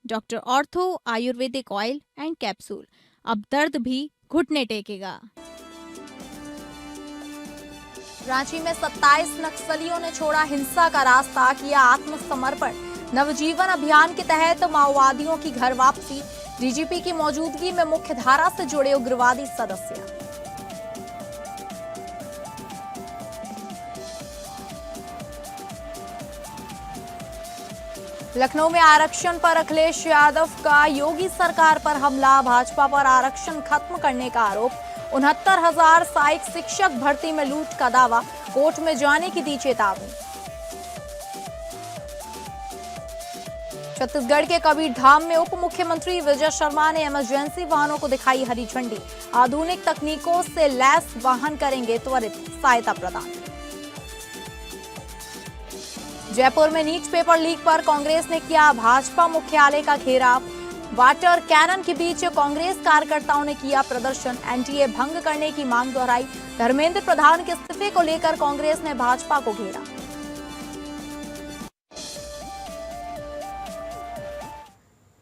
Doctor ortho Ayurvedic oil and capsule. अब दर्द भी घुटने टेकेगा। रांची में 27 नक्सलियों ने छोड़ा हिंसा का रास्ता, किया आत्मसमर्पण। नवजीवन अभियान के तहत माओवादियों की घर वापसी। डीजीपी की मौजूदगी में मुख्य धारा से जुड़े उग्रवादी सदस्य। लखनऊ में आरक्षण पर अखिलेश यादव का योगी सरकार पर हमला। भाजपा पर आरक्षण खत्म करने का आरोप। 69,000 सहायक शिक्षक भर्ती में लूट का दावा। कोर्ट में जाने की दी चेतावनी। छत्तीसगढ़ के कबीरधाम में उप मुख्यमंत्री विजय शर्मा ने इमरजेंसी वाहनों को दिखाई हरी झंडी। आधुनिक तकनीकों से लैस वाहन करेंगे त्वरित सहायता प्रदान। जयपुर में नीट पेपर लीक पर कांग्रेस ने किया भाजपा मुख्यालय का घेराव। वाटर कैनन के बीच कांग्रेस कार्यकर्ताओं ने किया प्रदर्शन। एनडीए भंग करने की मांग दोहराई। धर्मेंद्र प्रधान के इस्तीफे को लेकर कांग्रेस ने भाजपा को घेरा।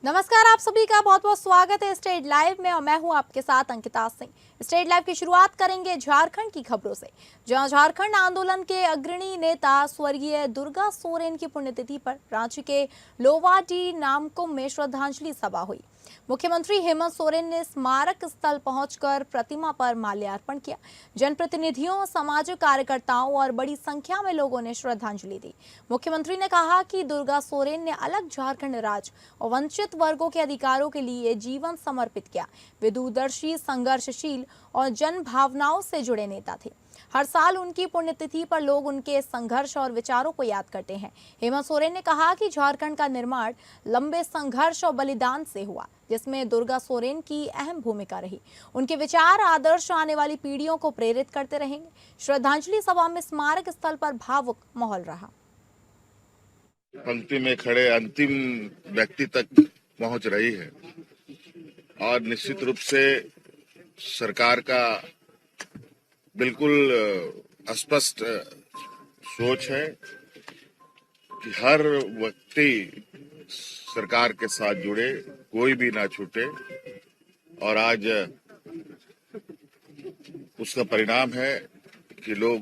नमस्कार, आप सभी का बहुत बहुत स्वागत है स्टेट लाइव में और मैं हूं आपके साथ अंकिता सिंह। स्टेट लाइव की शुरुआत करेंगे झारखंड की खबरों से, जहां झारखंड आंदोलन के अग्रणी नेता स्वर्गीय दुर्गा सोरेन की पुण्यतिथि पर रांची के लोवाडी नामकुम में श्रद्धांजलि सभा हुई। मुख्यमंत्री हेमंत सोरेन ने स्मारक स्थल पहुंचकर प्रतिमा पर माल्यार्पण किया। जनप्रतिनिधियों, सामाजिक कार्यकर्ताओं और बड़ी संख्या में लोगों ने श्रद्धांजलि दी। मुख्यमंत्री ने कहा कि दुर्गा सोरेन ने अलग झारखंड राज्य और वंचित वर्गों के अधिकारों के लिए जीवन समर्पित किया। वे दूरदर्शी, संघर्षशील और जन भावनाओं से जुड़े नेता थे। हर साल उनकी पुण्यतिथि पर लोग उनके संघर्ष और विचारों को याद करते हैं। हेमंत सोरेन ने कहा कि झारखंड का निर्माण लंबे संघर्ष और बलिदान से हुआ, जिसमें दुर्गा सोरेन की अहम भूमिका रही। उनके विचार आदर्श आने वाली पीढ़ियों को प्रेरित करते रहेंगे। श्रद्धांजलि सभा में स्मारक स्थल पर भावुक माहौल रहा। पंक्ति में खड़े अंतिम व्यक्ति तक पहुंच रही है और निश्चित रूप से सरकार का बिल्कुल स्पष्ट सोच है कि हर व्यक्ति सरकार के साथ जुड़े, कोई भी ना छूटे, और आज उसका परिणाम है कि लोग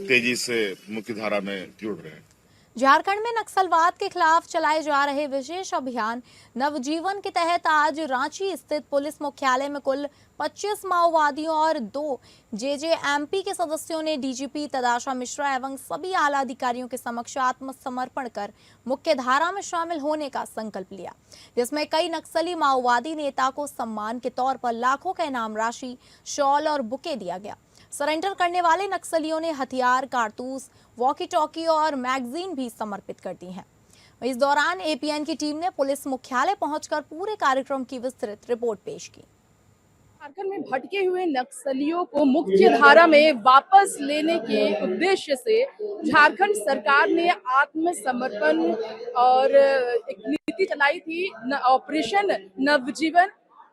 तेजी से मुख्यधारा में जुड़ रहे हैं। झारखंड में नक्सलवाद के खिलाफ चलाए जा रहे विशेष अभियान नवजीवन के तहत आज रांची स्थित पुलिस मुख्यालय में कुल 25 माओवादियों और 2 जेजेएमपी के सदस्यों ने डीजीपी तदाशा मिश्रा एवं सभी आला अधिकारियों के समक्ष आत्मसमर्पण कर मुख्य धारा में शामिल होने का संकल्प लिया, जिसमें कई नक्सली माओवादी नेता को सम्मान के तौर पर लाखों का इनाम राशि, शॉल और बुके दिया गया। सरेंडर करने वाले नक्सलियों ने हथियार, कारतूस, वॉकी टॉकी और मैगजीन भी समर्पित कर दी हैं। इस दौरान एपीएन की टीम ने पुलिस मुख्यालय पहुंचकर पूरे कार्यक्रम की विस्तृत रिपोर्ट पेश की। झारखंड में भटके हुए नक्सलियों को मुख्य धारा में वापस लेने के उद्देश्य से झारखंड सरकार ने आत्मसमर्पण और एक नीति चलाई थी, ऑपरेशन नवजीवन,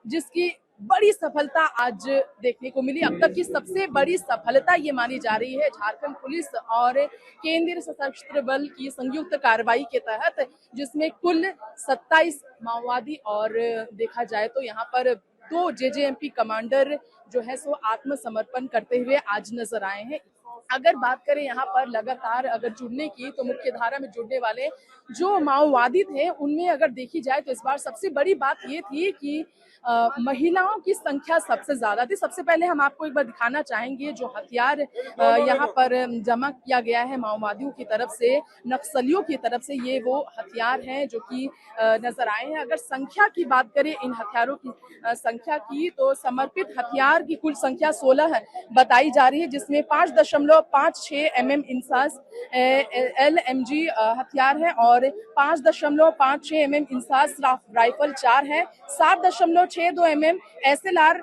जिसकी बड़ी सफलता आज देखने को मिली। अब तक की सबसे बड़ी सफलता ये मानी जा रही है झारखंड पुलिस और केंद्रीय सशस्त्र बल की संयुक्त कार्रवाई के तहत, जिसमें कुल 27 माओवादी और देखा जाए तो यहाँ पर 2 जेजेएमपी कमांडर जो है सो आत्मसमर्पण करते हुए आज नजर आए हैं। अगर बात करें यहाँ पर लगातार अगर जुड़ने की, तो मुख्य धारा में जुड़ने वाले जो माओवादी थे उनमें अगर देखी जाए तो इस बार सबसे बड़ी बात ये थी कि महिलाओं की संख्या सबसे ज्यादा थी। सबसे पहले हम आपको एक बार दिखाना चाहेंगे जो हथियार यहाँ पर जमा किया गया है माओवादियों की तरफ से, नक्सलियों की तरफ से, ये वो हथियार हैं जो कि नजर आए हैं। अगर संख्या की बात करें इन हथियारों की संख्या की, तो समर्पित हथियार की कुल संख्या 16 बताई जा रही है, जिसमें 5.56 mm इंसास LMG हथियार है और 5.56 mm इंसास राइफल 4 है, 7.62 mm SLR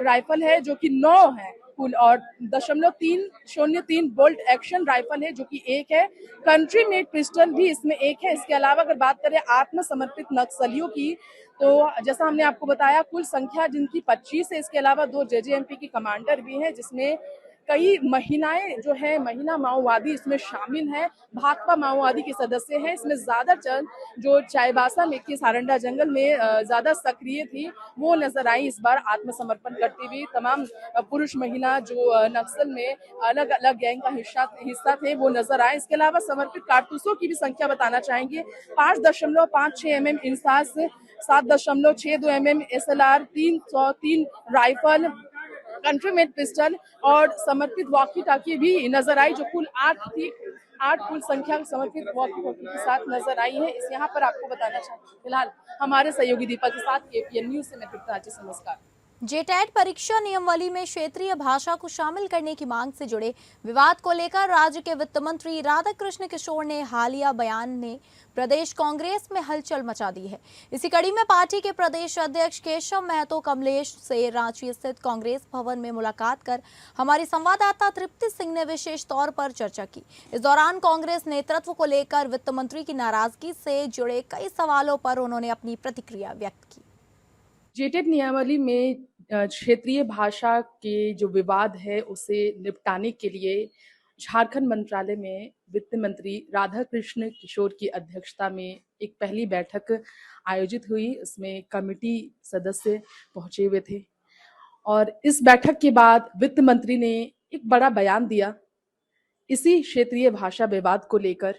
राइफल है जो कि 9 है कुल, और 0.303 बोल्ट एक्शन राइफल है जो कि 1 है। कंट्री मेड पिस्टल भी इसमें 1 है। इसके अलावा अगर बात करें आत्मसमर्पित नक्सलियों की, तो जैसा हमने आपको बताया कुल संख्या जिनकी 25 है। इसके अलावा 2 जेजेएमपी की कमांडर भी हैं, जिसमें कई महिलाएं जो है, महिला माओवादी इसमें शामिल हैं, भाकपा माओवादी के सदस्य हैं। इसमें ज्यादातर जो चाईबासा में की सारंडा जंगल में ज्यादा सक्रिय थी, वो नजर आई इस बार आत्मसमर्पण करती हुई। तमाम पुरुष महिला जो नक्सल में अलग अलग गैंग का हिस्सा थे, वो नजर आए। इसके अलावा समर्पित कारतूसों की भी संख्या बताना चाहेंगे। 5.56 mm INSAS, 7.62 mm SLR, 303 rifle, country made pistol और समर्पित वॉकी टॉकी भी नजर आई, जो कुल 8 थी। 8 कुल संख्या समर्पित वॉकी टॉकी के साथ नजर आई है। इस यहाँ पर आपको बताना चाहूंगी, फिलहाल हमारे सहयोगी दीपक के साथ एपीएन न्यूज से मैं तृप्ता जी, नमस्कार। जेटेट परीक्षा नियमावली में क्षेत्रीय भाषा को शामिल करने की मांग से जुड़े विवाद को लेकर राज्य के वित्त मंत्री राधाकृष्ण किशोर ने हालिया बयान ने प्रदेश कांग्रेस में हलचल मचा दी है। इसी कड़ी में पार्टी के प्रदेश अध्यक्ष केशव महतो कमलेश से रांची स्थित कांग्रेस भवन में मुलाकात कर हमारी संवाददाता तृप्ति सिंह ने विशेष तौर पर चर्चा की। इस दौरान कांग्रेस नेतृत्व को लेकर वित्त मंत्री की नाराजगी से जुड़े कई सवालों पर उन्होंने अपनी प्रतिक्रिया व्यक्त की। जेटेट नियमावली में क्षेत्रीय भाषा के जो विवाद है उसे निपटाने के लिए झारखंड मंत्रालय में वित्त मंत्री राधाकृष्ण किशोर की अध्यक्षता में एक पहली बैठक आयोजित हुई। इसमें कमेटी सदस्य पहुंचे हुए थे और इस बैठक के बाद वित्त मंत्री ने एक बड़ा बयान दिया इसी क्षेत्रीय भाषा विवाद को लेकर।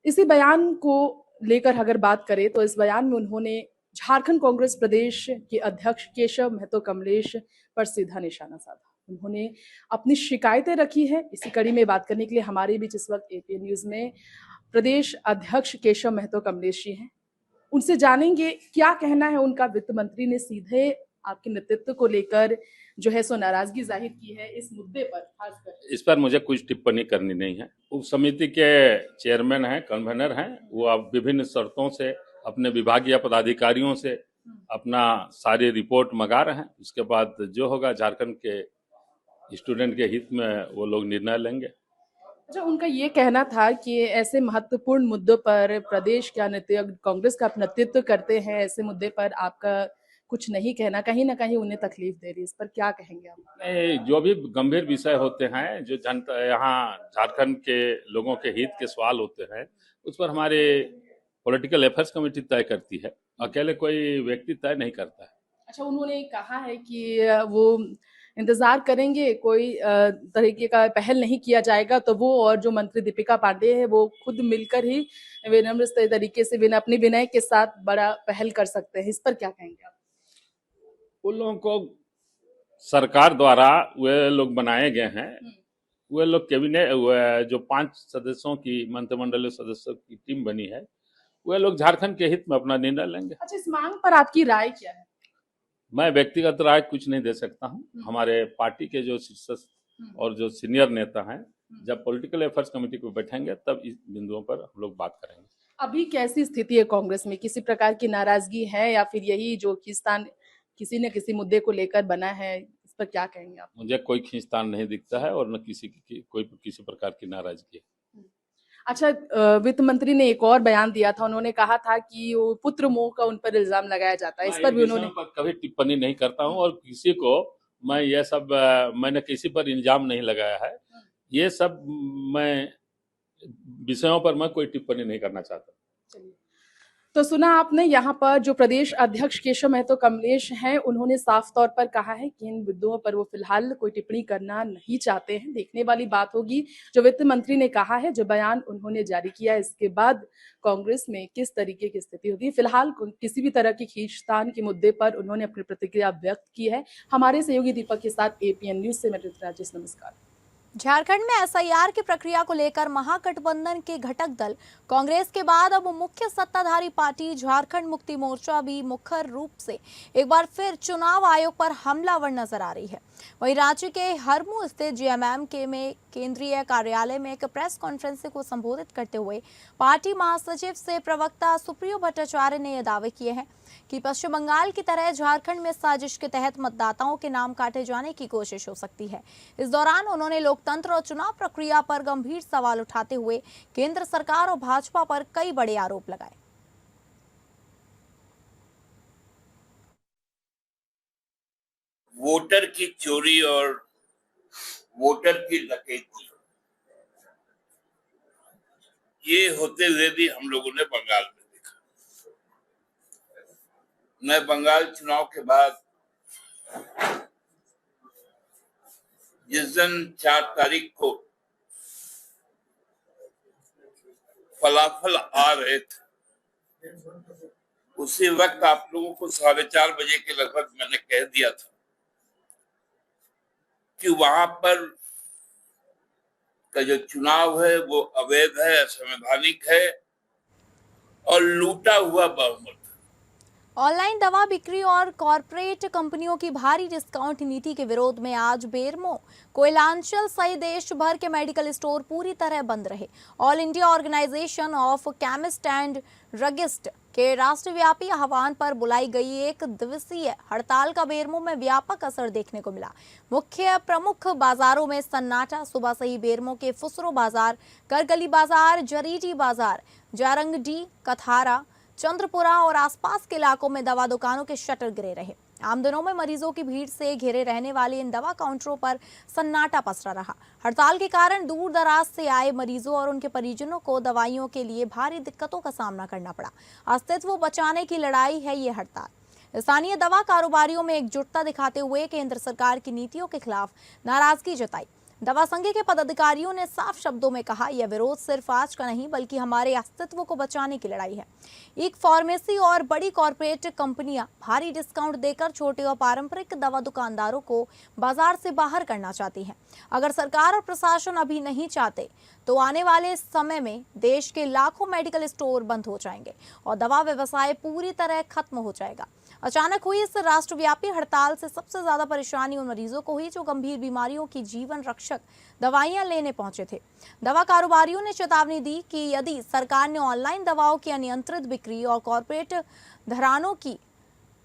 इसी बयान को लेकर अगर बात करें तो इस बयान में उन्होंने झारखंड कांग्रेस प्रदेश के अध्यक्ष केशव महतो कमलेश पर सीधा निशाना साधा। उन्होंने अपनी शिकायतें रखी है। इसी कड़ी में बात करने के लिए हमारे बीच इस वक्त एपीएन न्यूज में प्रदेश अध्यक्ष केशव महतो कमलेश जी हैं। उनसे जानेंगे क्या कहना है उनका। वित्त मंत्री ने सीधे आपके नेतृत्व को लेकर जो है सो नाराजगी जाहिर की है इस मुद्दे पर। खासकर इस पर मुझे कुछ टिप्पणी करनी नहीं है। उप समिति के चेयरमैन हैं, कन्वेनर हैं, वो अब विभिन्न शर्तों से अपने विभागीय पदाधिकारियों से अपना सारी रिपोर्ट मंगा रहे हैं। उसके बाद जो होगा झारखंड के स्टूडेंट के हित में वो लोग निर्णय लेंगे। अच्छा, उनका ये कहना था कि ऐसे महत्वपूर्ण मुद्दों पर प्रदेश का नेतृत्व, कांग्रेस का नेतृत्व करते हैं, ऐसे मुद्दे पर आपका कुछ नहीं कहना कहीं ना कहीं उन्हें तकलीफ दे रही। इस पर क्या कहेंगे आप? नहीं, जो भी गंभीर विषय होते हैं, जो जनता यहाँ झारखंड के लोगों के हित के सवाल होते हैं, उस पर हमारे पॉलिटिकल अफेयर्स कमेटी तय करती है, अकेले कोई व्यक्ति तय नहीं करता है। अच्छा, उन्होंने कहा है कि वो इंतजार करेंगे, कोई तरीके का पहल नहीं किया जाएगा तो वो और जो मंत्री दीपिका पांडे है वो खुद मिलकर ही विनम्र तरीके से अपने विनय के साथ बड़ा पहल कर सकते हैं। इस पर क्या कहेंगे आप? उन लोगों को सरकार द्वारा वे लोग बनाए गए हैं, वे लोग कैबिनेट जो 5 सदस्यों की मंत्रिमंडलीय सदस्यों की टीम बनी है, वे लोग झारखंड के हित में अपना निर्णय लेंगे। अच्छा, इस मांग पर आपकी राय क्या है? मैं व्यक्तिगत राय कुछ नहीं दे सकता हूं। हमारे पार्टी के जो शीर्षस्थ और जो सीनियर नेता हैं, जब पॉलिटिकल अफेयर्स कमेटी को बैठेंगे तब इस बिंदुओं पर हम लोग बात करेंगे। अभी कैसी स्थिति है कांग्रेस में? किसी प्रकार की नाराजगी है या फिर यही जो खींचतान किसी न किसी मुद्दे को लेकर बना है? इस पर क्या कहेंगे आप? मुझे कोई खींचतान नहीं दिखता है और न किसी प्रकार की नाराजगी है। अच्छा, वित्त मंत्री ने एक और बयान दिया था। उन्होंने कहा था कि वो पुत्र मोह का उन पर इल्जाम लगाया जाता है। इस पर भी उन्होंने कभी टिप्पणी नहीं करता हूं और किसी को मैं ये सब मैंने किसी पर इल्जाम नहीं लगाया है। ये सब मैं विषयों पर मैं कोई टिप्पणी नहीं करना चाहता। तो सुना आपने, यहाँ पर जो प्रदेश अध्यक्ष केशव महतो कमलेश हैं, उन्होंने साफ तौर पर कहा है कि इन मुद्दों पर वो फिलहाल कोई टिप्पणी करना नहीं चाहते हैं। देखने वाली बात होगी जो वित्त मंत्री ने कहा है, जो बयान उन्होंने जारी किया, इसके बाद कांग्रेस में किस तरीके की स्थिति होगी। फिलहाल किसी भी तरह की खींचतान के मुद्दे पर उन्होंने अपनी प्रतिक्रिया व्यक्त की है। हमारे सहयोगी दीपक के साथ एपीएन न्यूज से मैं राजेश, नमस्कार। झारखंड में एसआईआर की प्रक्रिया को लेकर महागठबंधन के घटक दल कांग्रेस के बाद अब मुख्य सत्ताधारी पार्टी झारखंड मुक्ति मोर्चा भी मुखर रूप से एक बार फिर चुनाव आयोग पर हमलावर नजर आ रही है। वहीं रांची के हरमू स्थित जीएमएम के में केंद्रीय कार्यालय में एक प्रेस कॉन्फ्रेंस को संबोधित करते हुए पार्टी महासचिव से प्रवक्ता सुप्रियो भट्टाचार्य ने यह दावे किए हैं कि पश्चिम बंगाल की तरह झारखंड में साजिश के तहत मतदाताओं के नाम काटे जाने की कोशिश हो सकती है। इस दौरान उन्होंने लोकतंत्र और चुनाव प्रक्रिया पर गंभीर सवाल उठाते हुए केंद्र सरकार और भाजपा पर कई बड़े आरोप लगाए। वोटर की चोरी और वोटर की डकैती, ये होते हुए भी हम लोगों ने बंगाल में देखा। मैं बंगाल चुनाव के बाद जिस दिन 4 तारीख को फलाफल आ रहे थे, उसी वक्त आप लोगों को 4:30 बजे के लगभग मैंने कह दिया था कि वहां पर का जो चुनाव है वो अवैध है, असंवैधानिक है और लूटा हुआ बहुमत। ऑनलाइन दवा बिक्री और कॉरपोरेट कंपनियों की भारी डिस्काउंट नीति के विरोध में आज बेरमो, कोयलांचल सहित देश भर के मेडिकल स्टोर पूरी तरह बंद रहे। All India organisation of chemist and druggist के राष्ट्रव्यापी आह्वान पर बुलाई गई एक दिवसीय हड़ताल का बेरमो में व्यापक असर देखने को मिला। मुख्य प्रमुख बाजारों में सन्नाटा। सुबह से ही बेरमो के फुसरो बाजार, करगली बाजार, जरीटी बाजार, जारंगडी, कथारा, चंद्रपुरा और आसपास के इलाकों में दवा दुकानों के शटर गिरे रहे। आम दिनों में मरीजों की भीड़ से घिरे रहने वाले इन दवा काउंटरों पर सन्नाटा पसरा रहा। हड़ताल के कारण दूर दराज से आए मरीजों और उनके परिजनों को दवाइयों के लिए भारी दिक्कतों का सामना करना पड़ा। अस्तित्व बचाने की लड़ाई है ये हड़ताल। स्थानीय दवा कारोबारियों में एकजुटता दिखाते हुए केंद्र सरकार की नीतियों के खिलाफ नाराजगी जताई। दवा संघ के पदाधिकारियों ने साफ शब्दों में कहा, यह विरोध सिर्फ आज का नहीं बल्कि हमारे अस्तित्व को बचाने की लड़ाई है। एक फार्मेसी और बड़ी कॉरपोरेट कंपनियां भारी डिस्काउंट देकर छोटे और पारंपरिक दवा दुकानदारों को बाजार से बाहर करना चाहती हैं। अगर सरकार और प्रशासन अभी नहीं चाहते तो आने वाले समय में देश के लाखों मेडिकल स्टोर बंद हो जाएंगे और दवा व्यवसाय पूरी तरह खत्म हो जाएगा। अचानक हुई इस राष्ट्रव्यापी हड़ताल से सबसे ज्यादा परेशानी उन मरीजों को हुई जो गंभीर बीमारियों की जीवन रक्षक दवाइयां लेने पहुंचे थे। दवा कारोबारियों ने चेतावनी दी कि यदि सरकार ने ऑनलाइन दवाओं की अनियंत्रित बिक्री और कॉरपोरेट घरानों की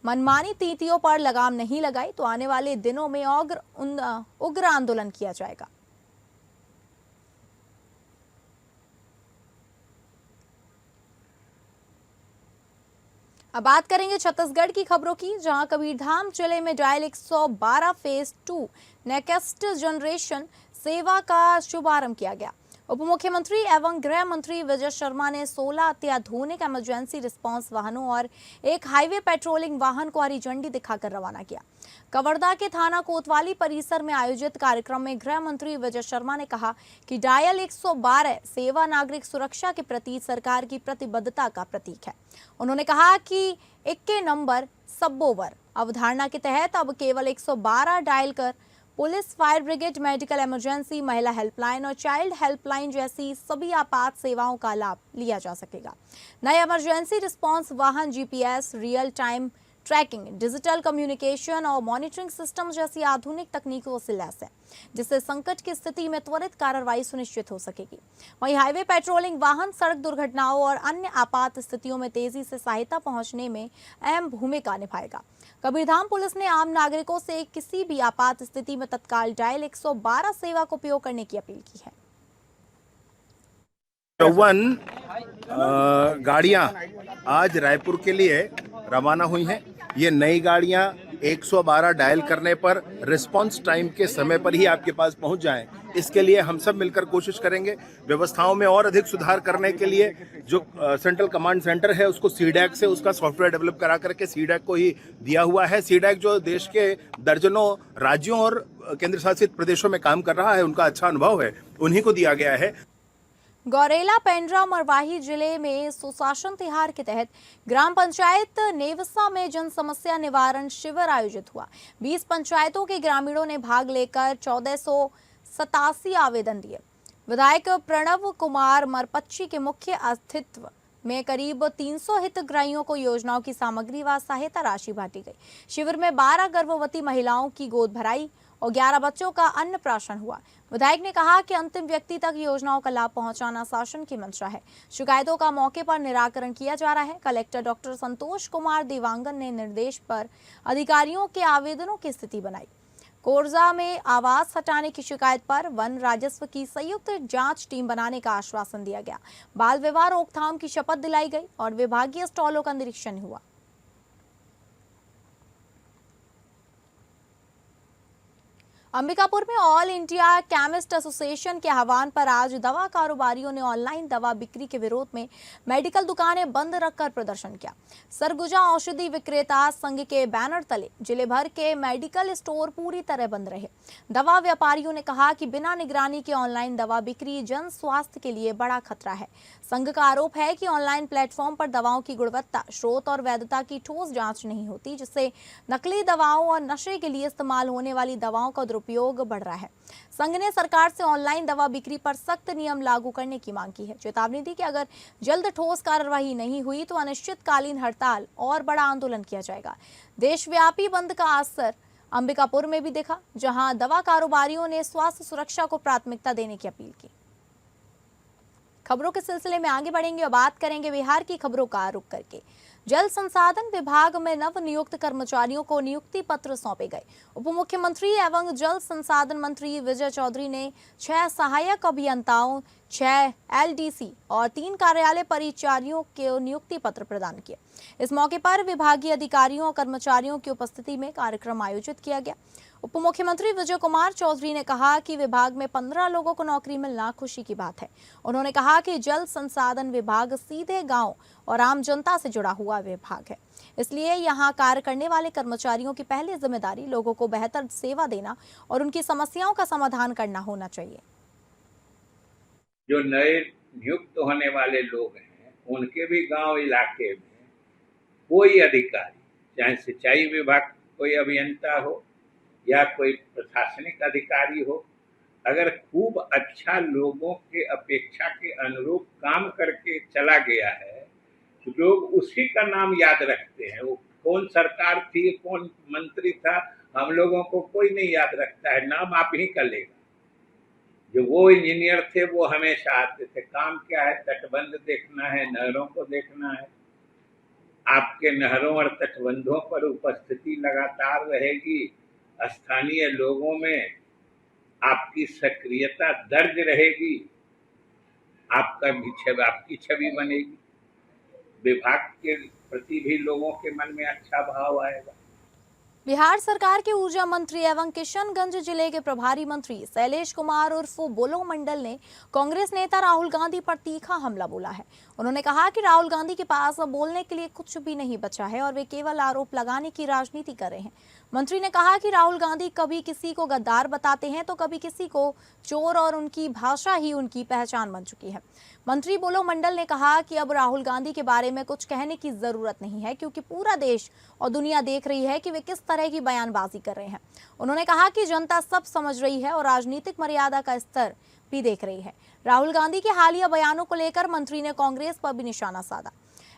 मनमानी नीतियों पर लगाम नहीं लगाई तो आने वाले दिनों में उग्र आंदोलन किया जाएगा। अब बात करेंगे छत्तीसगढ़ की खबरों की, जहां कबीरधाम जिले में डायल 112 फेज 2 नेक्स्ट जनरेशन सेवा का शुभारंभ किया गया। उप मुख्यमंत्री एवं गृह मंत्री विजय शर्मा ने 16 अत्याधुनिक इमरजेंसी रिस्पांस वाहनों और एक हाईवे पेट्रोलिंग वाहन को हरी झंडी दिखाकर रवाना किया। कवर्धा के थाना कोतवाली परिसर में आयोजित कार्यक्रम में गृह मंत्री विजय शर्मा ने कहा कि डायल 112 सेवा नागरिक सुरक्षा के प्रति सरकार की प्रतिबद्धता का प्रतीक है। उन्होंने कहा कि 21 नंबर सबोवर अवधारणा के तहत अब केवल 112 डायल कर police, fire brigade, medical emergency, महिला हेल्पलाइन और चाइल्ड हेल्पलाइन जैसी सभी आपात सेवाओं का लाभ लिया जा सकेगा। नए इमरजेंसी रिस्पांस वाहन GPS, real time tracking, digital communication और मॉनिटरिंग सिस्टम जैसी आधुनिक तकनीकों से लैस है, जिससे संकट की स्थिति में त्वरित कार्रवाई सुनिश्चित हो सकेगी। वहीं हाईवे पेट्रोलिंग वाहन सड़क दुर्घटनाओं और अन्य आपात स्थितियों में तेजी से सहायता पहुंचने में अहम भूमिका निभाएगा। कबीरधाम पुलिस ने आम नागरिकों से किसी भी आपात स्थिति में तत्काल डायल 112 सेवा का उपयोग करने की अपील की है। 54 गाड़ियां आज रायपुर के लिए रवाना हुई हैं। ये नई गाड़ियां 112 डायल करने पर रिस्पांस टाइम के समय पर ही आपके पास पहुंच जाएं। इसके लिए हम सब मिलकर कोशिश करेंगे। व्यवस्थाओं में और अधिक सुधार करने के लिए जो सेंट्रल कमांड सेंटर है उसको सीडैक से उसका सॉफ्टवेयर डेवलप करा करके सीडैक को ही दिया हुआ है। सीडैक जो देश के दर्जनों राज्यों और केंद्र शासित प्रदेशों में काम कर रहा है, उनका अच्छा अनुभव है, उन्हीं को दिया गया है। गौरेला, पेंड्रा, मरवाही जिले में सुशासन तिहार के तहत ग्राम पंचायत नेवसा में जन समस्या निवारण शिविर आयोजित हुआ। 20 पंचायतों के ग्रामीणों ने भाग लेकर 1487 आवेदन दिए। विधायक प्रणव कुमार मरपच्ची के मुख्य अतिथित्व में करीब 300 हितग्राहियों को योजनाओं की सामग्री व सहायता राशि बांटी गई। शिविर में 12 गर्भवती महिलाओं की गोद भराई और 11 बच्चों का अन्नप्राशन हुआ। विधायक ने कहा कि अंतिम व्यक्ति तक योजनाओं का लाभ पहुंचाना शासन की मंशा है। शिकायतों का मौके पर निराकरण किया जा रहा है। कलेक्टर डॉक्टर संतोष कुमार देवांगन ने निर्देश पर अधिकारियों के आवेदनों की स्थिति बनाई। कोरजा में आवास हटाने की शिकायत पर वन राजस्व की संयुक्त जांच टीम बनाने का आश्वासन दिया गया। बाल विवाह रोकथाम की शपथ दिलाई गई और विभागीय स्टॉलों का निरीक्षण हुआ। अंबिकापुर में ऑल इंडिया केमिस्ट एसोसिएशन के आह्वान पर आज दवा कारोबारियों ने ऑनलाइन दवा बिक्री के विरोध में मेडिकल दुकानें बंद रखकर प्रदर्शन किया। सरगुजा औषधि विक्रेता संघ के बैनर तले जिले भर के मेडिकल स्टोर पूरी तरह बंद रहे। दवा व्यापारियों ने कहा कि बिना निगरानी के ऑनलाइन दवा बिक्री जन स्वास्थ्य के लिए बड़ा खतरा है। संघ का आरोप है कि ऑनलाइन प्लेटफॉर्म पर दवाओं की गुणवत्ता, स्रोत और वैधता की ठोस जांच नहीं होती, जिससे नकली दवाओं और नशे के लिए इस्तेमाल होने वाली दवाओं का उपयोग बढ़ रहा है। संघ ने सरकार से ऑनलाइन दवा बिक्री पर सख्त नियम लागू करने की मांग की है। चेतावनी दी कि अगर जल्द ठोस कार्रवाई नहीं हुई तो अनिश्चितकालीन हड़ताल और बड़ा आंदोलन किया जाएगा। देशव्यापी बंद का असर अंबिकापुर में भी दिखा, जहां दवा कारोबारियों ने स्वास्थ्य सुरक्षा को प्राथमिकता देने की अपील की। खबरों के सिलसिले में आगे बढ़ेंगे और बात करेंगे बिहार की खबरों का रुख करके। जल संसाधन विभाग में नव नियुक्त कर्मचारियों को नियुक्ति पत्र सौंपे गए। उप मुख्यमंत्री एवं जल संसाधन मंत्री विजय चौधरी ने 6 सहायक अभियंताओं, 6 एलडीसी और 3 कार्यालय परिचारियों के नियुक्ति पत्र प्रदान किए। इस मौके पर विभागीय अधिकारियों और कर्मचारियों की उपस्थिति में कार्यक्रम आयोजित किया गया। उप मुख्यमंत्री विजय कुमार चौधरी ने कहा कि विभाग में 15 लोगों को नौकरी मिलना खुशी की बात है। उन्होंने कहा कि जल संसाधन विभाग सीधे गांव और आम जनता से जुड़ा हुआ विभाग है, इसलिए यहां कार्य करने वाले कर्मचारियों की पहली जिम्मेदारी लोगों को बेहतर सेवा देना और उनकी समस्याओं का समाधान करना होना चाहिए। जो नए नियुक्त होने वाले लोग हैं, उनके भी गांव इलाके में कोई अधिकारी, चाहे सिंचाई विभाग कोई अभियंता हो या कोई प्रशासनिक अधिकारी हो, अगर खूब अच्छा लोगों के अपेक्षा के अनुरूप काम करके चला गया है तो लोग उसी का नाम याद रखते हैं। वो कौन सरकार थी, कौन मंत्री था, हम लोगों को कोई नहीं याद रखता है, नाम आप ही का लेगा। जो वो इंजीनियर थे वो हमेशा आते थे। काम क्या है? तटबंध देखना है, नहरों को देखना है। आपके नहरों और तटबंधों पर उपस्थिति लगातार रहेगी, स्थानीय लोगों में आपकी सक्रियता दर्ज रहेगी, आपकी छवि बनेगी, विभाग के प्रति भी लोगों के मन में अच्छा भाव आएगा। बिहार सरकार के ऊर्जा मंत्री एवं किशनगंज जिले के प्रभारी मंत्री शैलेश कुमार उर्फ बोलो मंडल ने कांग्रेस नेता राहुल गांधी पर तीखा हमला बोला है। उन्होंने कहा कि राहुल गांधी के पास बोलने के लिए कुछ भी नहीं बचा है और वे केवल आरोप लगाने की राजनीति कर रहे हैं। मंत्री ने कहा कि राहुल गांधी कभी किसी को गद्दार बताते हैं तो कभी किसी को चोर और उनकी भाषा ही उनकी पहचान बन चुकी है। मंत्री बोलो मंडल ने कहा कि अब राहुल गांधी के बारे में कुछ कहने की जरूरत नहीं है, क्योंकि पूरा देश और दुनिया देख रही है कि वे किस तरह की बयानबाजी कर रहे हैं। उन्होंने कहा कि जनता सब समझ रही है और राजनीतिक मर्यादा का स्तर भी देख रही है। राहुल गांधी के हालिया बयानों को लेकर मंत्री ने कांग्रेस पर भी निशाना साधा।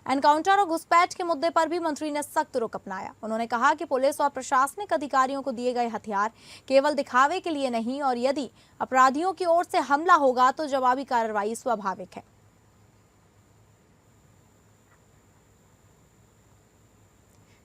एनकाउंटर और घुसपैठ के मुद्दे पर भी मंत्री ने सख्त रुख अपनाया। उन्होंने कहा कि पुलिस और प्रशासनिक अधिकारियों को दिए गए हथियार केवल दिखावे के लिए नहीं और यदि अपराधियों की ओर से हमला होगा तो जवाबी कार्रवाई स्वाभाविक है।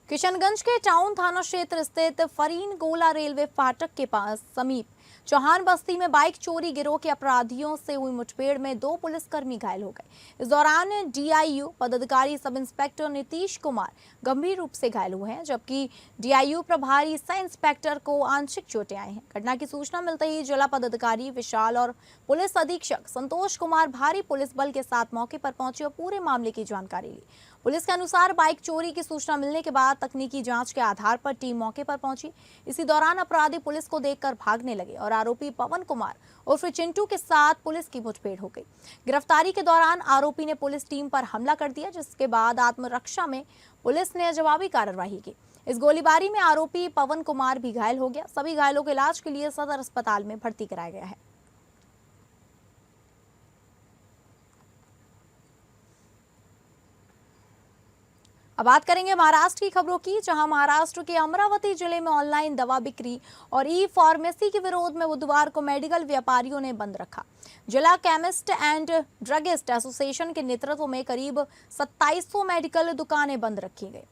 किशनगंज के टाउन थाना क्षेत्र स्थित फरीन गोला रेलवे फाटक के पास समीप चौहान बस्ती में बाइक चोरी गिरोह के अपराधियों से हुई मुठभेड़ में 2 पुलिसकर्मी घायल हो गए। इस दौरान डीआईयू पदाधिकारी सब इंस्पेक्टर नीतीश कुमार गंभीर रूप से घायल हुए हैं, जबकि डीआईयू प्रभारी सह इंस्पेक्टर को आंशिक चोटें आई हैं। घटना की सूचना मिलते ही जिला पदाधिकारी विशाल और पुलिस अधीक्षक संतोष कुमार भारी पुलिस बल के साथ मौके पर पहुंचे और पूरे मामले की जानकारी ली। पुलिस के अनुसार बाइक चोरी की सूचना मिलने के बाद तकनीकी जांच के आधार पर टीम मौके पर पहुंची। इसी दौरान अपराधी पुलिस को देखकर भागने लगे और आरोपी पवन कुमार उर्फ चिंटू के साथ पुलिस की मुठभेड़ हो गई। गिरफ्तारी के दौरान आरोपी ने पुलिस टीम पर हमला कर दिया, जिसके बाद आत्मरक्षा में पुलिस ने जवाबी कार्रवाई की। इस गोलीबारी में आरोपी पवन कुमार भी घायल हो गया। सभी घायलों को इलाज के लिए सदर अस्पताल में भर्ती कराया गया है। अब बात करेंगे महाराष्ट्र की खबरों की, जहां महाराष्ट्र के अमरावती जिले में ऑनलाइन दवा बिक्री और ई फार्मेसी के विरोध में बुधवार को मेडिकल व्यापारियों ने बंद रखा। जिला केमिस्ट एंड ड्रगिस्ट एसोसिएशन के नेतृत्व में करीब 2700 मेडिकल दुकानें बंद रखी गई।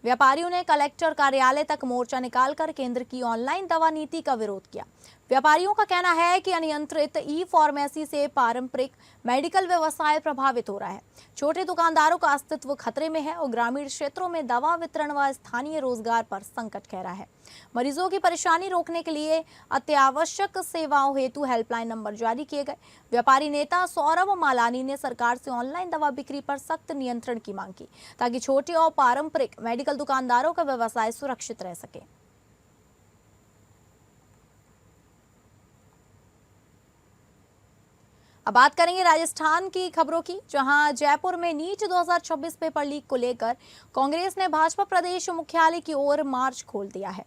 व्यापारियों ने कलेक्टर कार्यालय तक मोर्चा निकालकर केंद्र की ऑनलाइन दवा नीति का विरोध किया। व्यापारियों का कहना है कि अनियंत्रित ई फार्मेसी से पारंपरिक मेडिकल व्यवसाय प्रभावित हो रहा है। छोटे दुकानदारों का अस्तित्व खतरे में है और ग्रामीण क्षेत्रों में दवा वितरण व स्थानीय रोजगार पर संकट गहरा है। मरीजों की परेशानी रोकने के लिए अत्यावश्यक सेवाओं हेतु हेल्पलाइन नंबर जारी किए गए। व्यापारी नेता सौरभ मालानी ने सरकार से ऑनलाइन दवा बिक्री पर सख्त नियंत्रण की मांग की, ताकि छोटे और पारंपरिक मेडिकल दुकानदारों का व्यवसाय सुरक्षित रह सके। अब बात करेंगे राजस्थान की खबरों की, जहां जयपुर में नीट 2026 पेपर लीक को लेकर कांग्रेस ने भाजपा प्रदेश मुख्यालय की ओर मार्च खोल दिया है।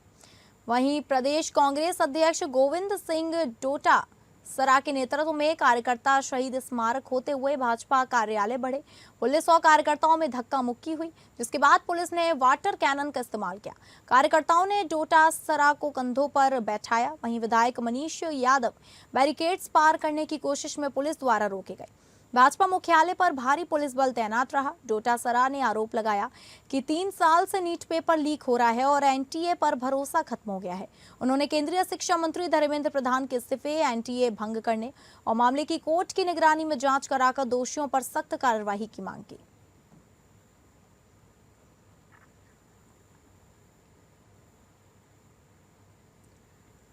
वहीं प्रदेश कांग्रेस अध्यक्ष गोविंद सिंह डोटासरा के नेतृत्व में कार्यकर्ता शहीद स्मारक होते हुए भाजपा कार्यालय बढ़े। पुलिस और कार्यकर्ताओं में धक्का मुक्की हुई, जिसके बाद पुलिस ने वाटर कैनन का इस्तेमाल किया। कार्यकर्ताओं ने डोटासरा को कंधों पर बैठाया। वहीं विधायक मनीष यादव बैरिकेड्स पार करने की कोशिश में पुलिस द्वारा रोके गए। भाजपा मुख्यालय पर भारी पुलिस बल तैनात रहा। डोटासरा ने आरोप लगाया कि 3 साल से नीट पेपर लीक हो रहा है और एनटीए पर भरोसा खत्म हो गया है। उन्होंने केंद्रीय शिक्षा मंत्री धर्मेंद्र प्रधान के इस्तीफे, एनटीए भंग करने और मामले की कोर्ट की निगरानी में जांच कराकर दोषियों पर सख्त कार्रवाई की मांग की।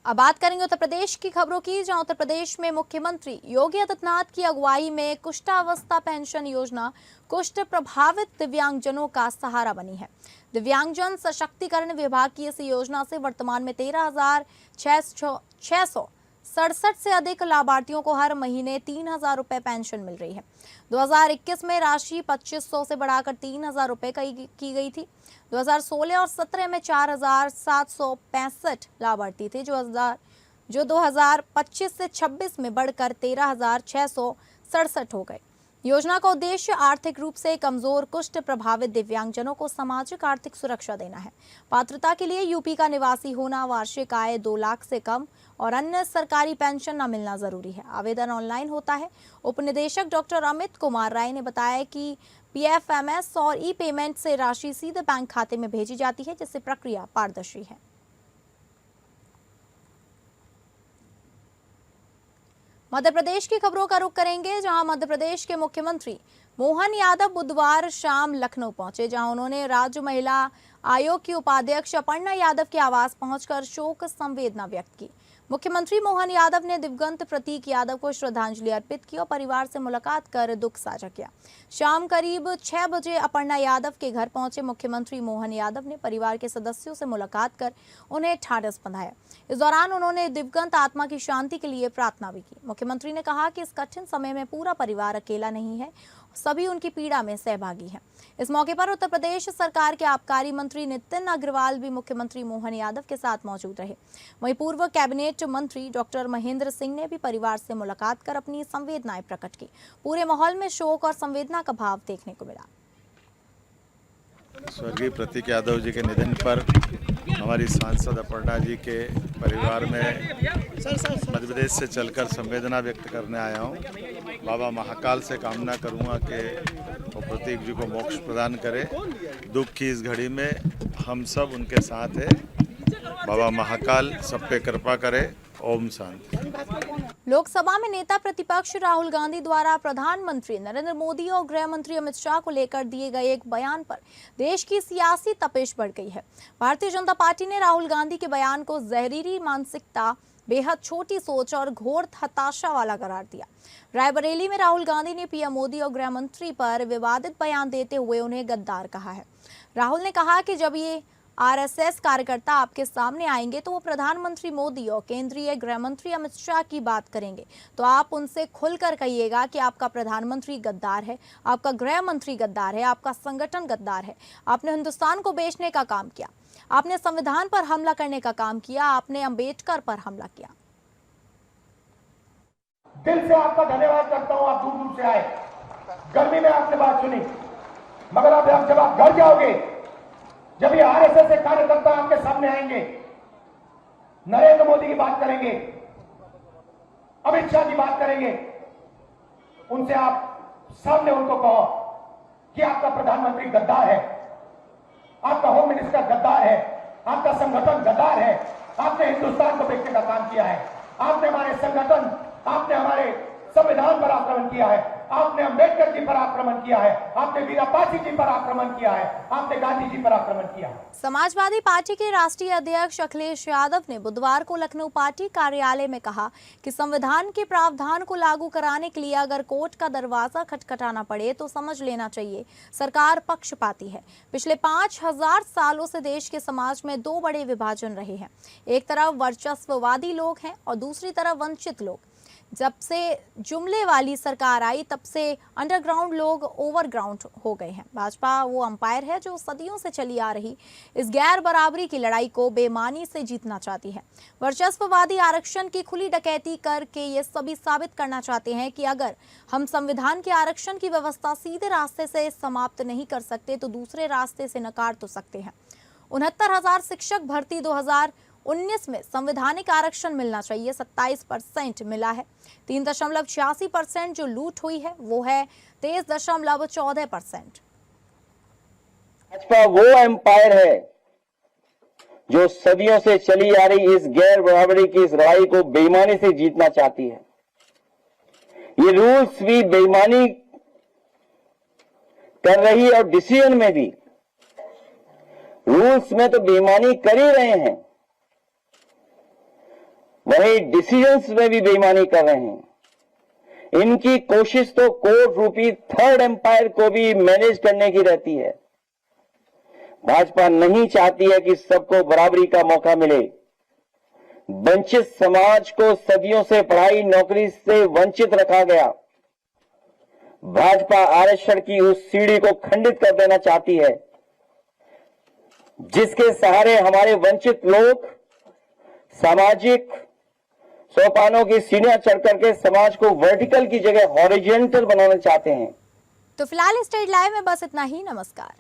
अब बात करेंगे उत्तर प्रदेश की खबरों की, जहां उत्तर प्रदेश में मुख्यमंत्री योगी आदित्यनाथ की अगुवाई में कुष्ठावस्था पेंशन योजना कुष्ठ प्रभावित दिव्यांगजनों का सहारा बनी है। दिव्यांगजन सशक्तिकरण विभाग की इस योजना से वर्तमान में 13,667 से अधिक लाभार्थियों को हर महीने 3,000 रुपए पेंशन मिल रही है। 2021 में राशि 2,500 से बढ़ाकर 3,000 रुपए की गई थी। 2016 और 17 में 4,765 लाभार्थी थे, जो 2025 से 26 में बढ़कर 13,667 हो गए। योजना का उद्देश्य आर्थिक रूप से कमजोर कुष्ठ प्रभावित दिव्यांगजनों को सामाजिक आर्थिक सुरक्षा देना है। पात्रता के लिए यूपी का निवासी होना, वार्षिक आय 2 लाख से कम और अन्य सरकारी पेंशन न मिलना जरूरी है। आवेदन ऑनलाइन होता है। उप निदेशक डॉक्टर अमित कुमार राय ने बताया कि पीएफएमएस और ई पेमेंट से राशि सीधे बैंक खाते में भेजी जाती है, जिससे प्रक्रिया पारदर्शी है। मध्य प्रदेश की खबरों का रुख करेंगे, जहां मध्य प्रदेश के मुख्यमंत्री मोहन यादव बुधवार शाम लखनऊ पहुंचे, जहां उन्होंने राज्य महिला आयोग की उपाध्यक्ष अपर्णा यादव के आवास पहुंचकर शोक संवेदना व्यक्त की। मुख्यमंत्री मोहन यादव ने दिवंगत प्रतीक यादव को श्रद्धांजलि अर्पित की और परिवार से मुलाकात कर दुख साझा किया। शाम करीब 6 बजे अपर्णा यादव के घर पहुंचे मुख्यमंत्री मोहन यादव ने परिवार के सदस्यों से मुलाकात कर उन्हें ढाढ़स बंधाया। इस दौरान उन्होंने दिवंगत आत्मा की शांति के लिए प्रार्थना भी की। मुख्यमंत्री ने कहा कि इस कठिन समय में पूरा परिवार अकेला नहीं है, सभी उनकी पीड़ा में सहभागी हैं। इस मौके पर उत्तर प्रदेश सरकार के आबकारी मंत्री नितिन अग्रवाल भी मुख्यमंत्री मोहन यादव के साथ मौजूद रहे। वहीं पूर्व कैबिनेट मंत्री डॉक्टर महेंद्र सिंह ने भी परिवार से मुलाकात कर अपनी संवेदनाएं प्रकट की। पूरे माहौल में शोक और संवेदना का भाव देखने को मिला। स्वर्गीय प्रतीक यादव जी के निधन पर हमारी सांसद अपर्णा जी के परिवार में मध्य प्रदेश से चलकर संवेदना व्यक्त करने आया हूँ। बाबा महाकाल से कामना करूँगा कि वो प्रतीक जी को मोक्ष प्रदान करे। दुख की इस घड़ी में हम सब उनके साथ हैं। बाबा महाकाल सब पे कृपा करे। ओम शांति। लोकसभा में नेता प्रतिपक्ष राहुल गांधी द्वारा प्रधानमंत्री नरेंद्र मोदी और गृह मंत्री अमित शाह को लेकर दिए गए एक बयान पर देश की सियासी तपिश बढ़ गई है। भारतीय जनता पार्टी ने राहुल गांधी के बयान को जहरीली मानसिकता, बेहद छोटी सोच और घोर हताशा वाला करार दिया। रायबरेली में राहुल गांधी ने पीएम मोदी और गृह मंत्री पर विवादित बयान देते हुए उन्हें गद्दार कहा है। राहुल ने कहा कि जब ये आरएसएस कार्यकर्ता आपके सामने आएंगे तो वो प्रधानमंत्री मोदी और केंद्रीय गृह मंत्री अमित शाह की बात करेंगे, तो आप उनसे खुलकर कहिएगा कि आपका प्रधानमंत्री गद्दार है, आपका गृह मंत्री गद्दार है, आपका संगठन गद्दार है। आपने हिंदुस्तान को बेचने का काम किया, आपने संविधान पर हमला करने का काम किया, आपने अंबेडकर पर हमला किया। दिल से आपका धन्यवाद करता हूं। आप दूर दूर से आए, गर्मी में आपने बात सुनी, मगर अब जब आप घर जाओगे, जब ये आरएसएस के कार्यकर्ता आपके सामने आएंगे, नरेंद्र मोदी की बात करेंगे, अमित शाह की बात करेंगे, उनसे आप सामने उनको कहो कि आपका प्रधानमंत्री गद्दार है, आपका होम मिनिस्टर गद्दार है, आपका संगठन गद्दार है, आपने हिंदुस्तान को बेचने का काम किया है। आपने हमारे संगठन, आपने हमारे संविधान पर आक्रमण किया है, आपने अंबेडकर जी पर आक्रमण किया है, आपने वीरापासी जी पर आक्रमण किया है, आपने गांधी जी पर आक्रमण किया है। समाजवादी पार्टी के राष्ट्रीय अध्यक्ष अखिलेश यादव ने बुधवार को लखनऊ पार्टी कार्यालय में कहा कि संविधान के प्रावधान को लागू कराने के लिए अगर कोर्ट का दरवाजा खटखटाना पड़े तो समझ लेना चाहिए सरकार पक्षपाती है। पिछले 5000 सालों से देश के समाज में दो बड़े विभाजन रहे हैं। एक तरफ वर्चस्ववादी लोग हैं और दूसरी तरफ वंचित लोग। जब से जुमले वाली सरकार आई तब से अंडरग्राउंड लोग ओवरग्राउंड हो गए हैं। भाजपा वो अंपायर है जो सदियों से चली आ रही इस गैर बराबरी की लड़ाई को बेईमानी से जीतना चाहती है। वर्चस्ववादी आरक्षण की खुली डकैती करके ये सभी साबित करना चाहते हैं कि अगर हम संविधान के आरक्षण की व्यवस्था सीधे रास्ते से समाप्त नहीं कर सकते तो दूसरे रास्ते से नकार तो सकते हैं। 69,000 शिक्षक भर्ती 2019 में संवैधानिक आरक्षण मिलना चाहिए, 27% मिला है। 3.86% जो लूट हुई है वो है 23.14%। भाजपा वो एम्पायर है जो सदियों से चली आ रही इस गैर बराबरी की इस लड़ाई को बेईमानी से जीतना चाहती है। ये रूल्स भी बेईमानी कर रही है और डिसीजन में भी रूल्स में तो बेईमानी कर ही रहे हैं, वही डिसीजंस में भी बेईमानी कर रहे हैं। इनकी कोशिश तो कोर्ट रूपी थर्ड एम्पायर को भी मैनेज करने की रहती है। भाजपा नहीं चाहती है कि सबको बराबरी का मौका मिले। वंचित समाज को सदियों से पढ़ाई नौकरी से वंचित रखा गया। भाजपा आरक्षण की उस सीढ़ी को खंडित कर देना चाहती है जिसके सहारे हमारे वंचित लोग सामाजिक सोपानों की सीढ़ियां चढ़ करके समाज को वर्टिकल की जगह हॉरिजॉन्टल बनाना चाहते हैं। तो फिलहाल स्टेट लाइव में बस इतना ही। नमस्कार।